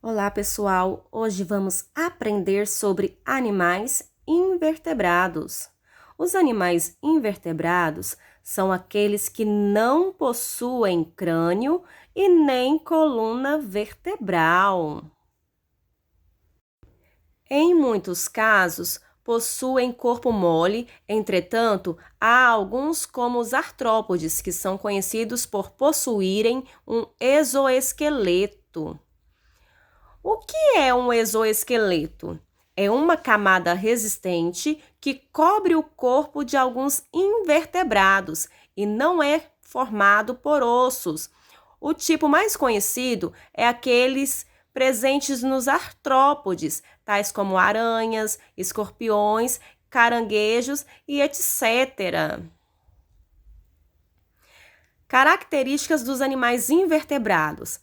Olá, pessoal! Hoje vamos aprender sobre animais invertebrados. Os animais invertebrados são aqueles que não possuem crânio e nem coluna vertebral. Em muitos casos, possuem corpo mole, entretanto, há alguns como os artrópodes, que são conhecidos por possuírem um exoesqueleto. O que é um exoesqueleto? É uma camada resistente que cobre o corpo de alguns invertebrados e não é formado por ossos. O tipo mais conhecido é aqueles presentes nos artrópodes, tais como aranhas, escorpiões, caranguejos e etc. Características dos animais invertebrados.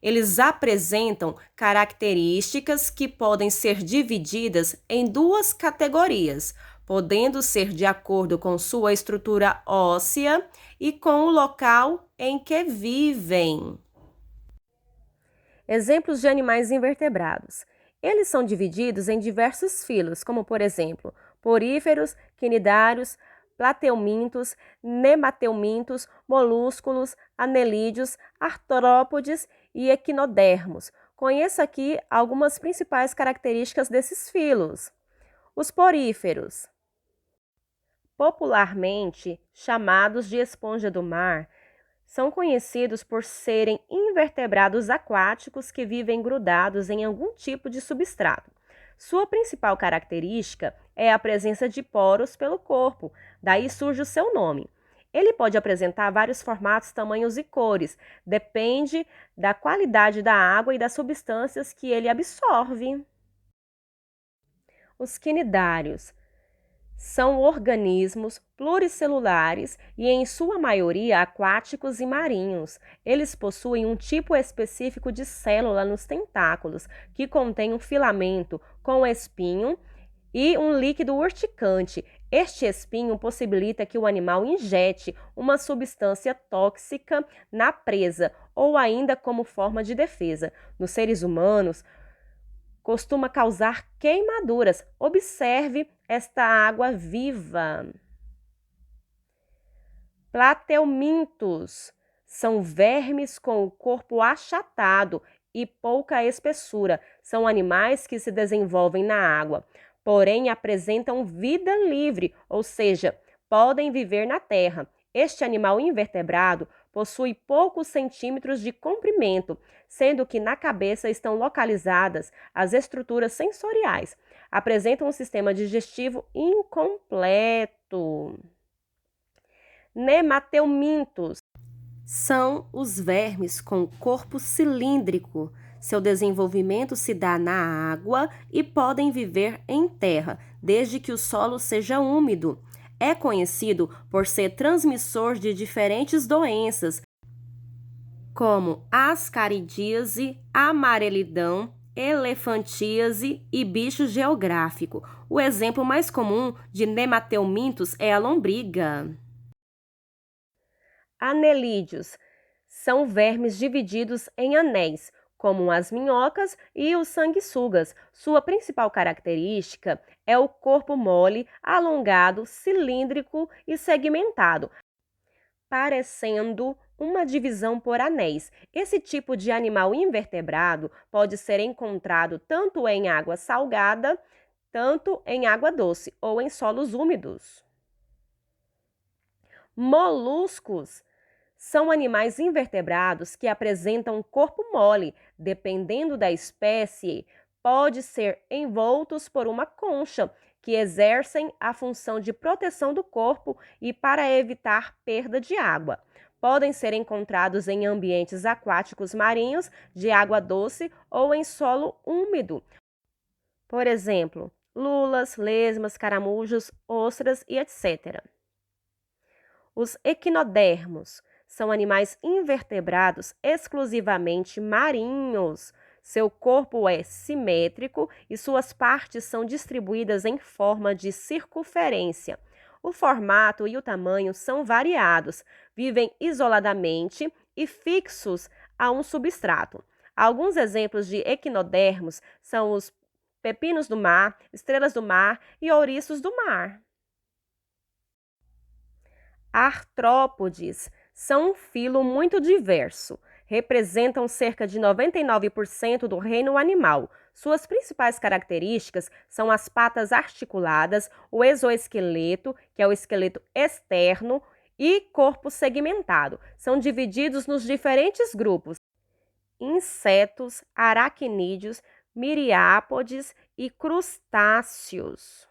Eles apresentam características que podem ser divididas em duas categorias, podendo ser de acordo com sua estrutura óssea e com o local em que vivem. Exemplos de animais invertebrados. Eles são divididos em diversos filos, como por exemplo, poríferos, quinidários, plateumintos, nemateumintos, molúsculos, anelídeos, artrópodes e equinodermos. Conheça aqui algumas principais características desses filos. Os poríferos, popularmente chamados de esponja do mar, são conhecidos por serem invertebrados aquáticos que vivem grudados em algum tipo de substrato. Sua principal característica é a presença de poros pelo corpo, daí surge o seu nome. Ele pode apresentar vários formatos, tamanhos e cores, depende da qualidade da água e das substâncias que ele absorve. Os quinidários são organismos pluricelulares e, em sua maioria, aquáticos e marinhos. Eles possuem um tipo específico de célula nos tentáculos, que contém um filamento com espinho e um líquido urticante. Este espinho possibilita que o animal injete uma substância tóxica na presa ou ainda como forma de defesa. Nos seres humanos, costuma causar queimaduras. Observe esta água viva. Plateumintos são vermes com o corpo achatado e pouca espessura. São animais que se desenvolvem na água, porém apresentam vida livre, ou seja, podem viver na terra. Este animal invertebrado possui poucos centímetros de comprimento, sendo que na cabeça estão localizadas as estruturas sensoriais. Apresentam um sistema digestivo incompleto. Nemateumintos são os vermes com corpo cilíndrico. Seu desenvolvimento se dá na água e podem viver em terra, desde que o solo seja úmido. É conhecido por ser transmissor de diferentes doenças, como ascaridíase, amarelidão, elefantíase e bicho geográfico. O exemplo mais comum de nemateumintos é a lombriga. Anelídeos são vermes divididos em anéis, como as minhocas e os sanguessugas. Sua principal característica é o corpo mole, alongado, cilíndrico e segmentado, parecendo uma divisão por anéis. Esse tipo de animal invertebrado pode ser encontrado tanto em água salgada, tanto em água doce ou em solos úmidos. Moluscos são animais invertebrados que apresentam corpo mole. Dependendo da espécie, pode ser envoltos por uma concha, que exercem a função de proteção do corpo e para evitar perda de água. Podem ser encontrados em ambientes aquáticos marinhos, de água doce ou em solo úmido. Por exemplo, lulas, lesmas, caramujos, ostras e etc. Os equinodermos são animais invertebrados exclusivamente marinhos. Seu corpo é simétrico e suas partes são distribuídas em forma de circunferência. O formato e o tamanho são variados, vivem isoladamente e fixos a um substrato. Alguns exemplos de equinodermos são os pepinos do mar, estrelas do mar e ouriços do mar. Artrópodes são um filo muito diverso. Representam cerca de 99% do reino animal. Suas principais características são as patas articuladas, o exoesqueleto, que é o esqueleto externo, e corpo segmentado. São divididos nos diferentes grupos: insetos, aracnídeos, miriápodes e crustáceos.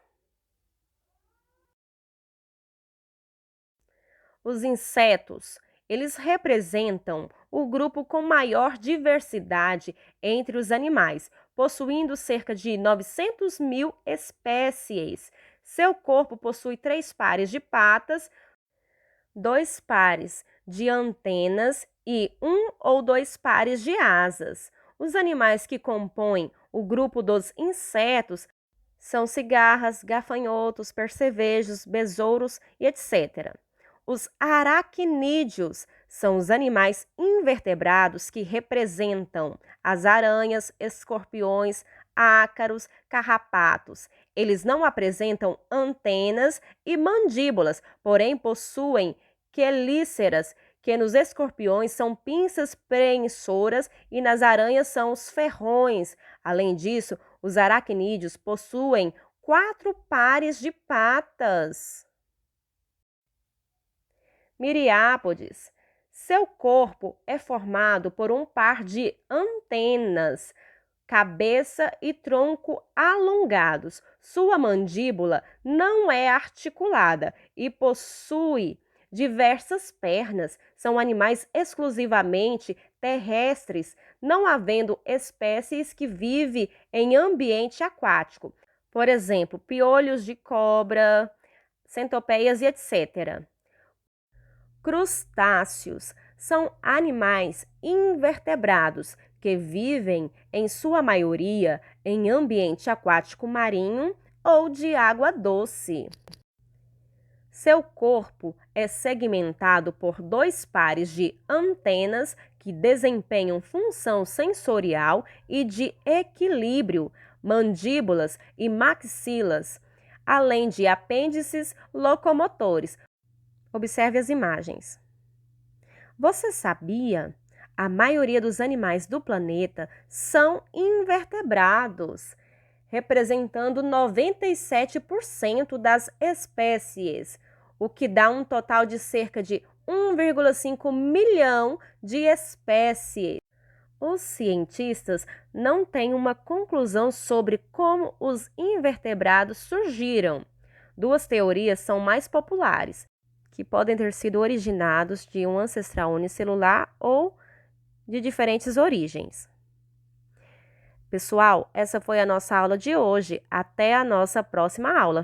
Os insetos, eles representam o grupo com maior diversidade entre os animais, possuindo cerca de 900 mil espécies. Seu corpo possui 3 pares de patas, 2 pares de antenas e 1 ou 2 pares de asas. Os animais que compõem o grupo dos insetos são cigarras, gafanhotos, percevejos, besouros e etc. Os aracnídeos são os animais invertebrados que representam as aranhas, escorpiões, ácaros, carrapatos. Eles não apresentam antenas e mandíbulas, porém possuem quelíceras, que nos escorpiões são pinças preensoras e nas aranhas são os ferrões. Além disso, os aracnídeos possuem 4 pares de patas. Miriápodes. Seu corpo é formado por um par de antenas, cabeça e tronco alongados. Sua mandíbula não é articulada e possui diversas pernas. São animais exclusivamente terrestres, não havendo espécies que vivem em ambiente aquático. Por exemplo, piolhos de cobra, centopeias e etc. Crustáceos são animais invertebrados que vivem, em sua maioria, em ambiente aquático marinho ou de água doce. Seu corpo é segmentado por 2 pares de antenas que desempenham função sensorial e de equilíbrio, mandíbulas e maxilas, além de apêndices locomotores. Observe as imagens. Você sabia? A maioria dos animais do planeta são invertebrados, representando 97% das espécies, o que dá um total de cerca de 1,5 milhão de espécies. Os cientistas não têm uma conclusão sobre como os invertebrados surgiram. 2 teorias são mais populares, que podem ter sido originados de um ancestral unicelular ou de diferentes origens. Pessoal, essa foi a nossa aula de hoje. Até a nossa próxima aula.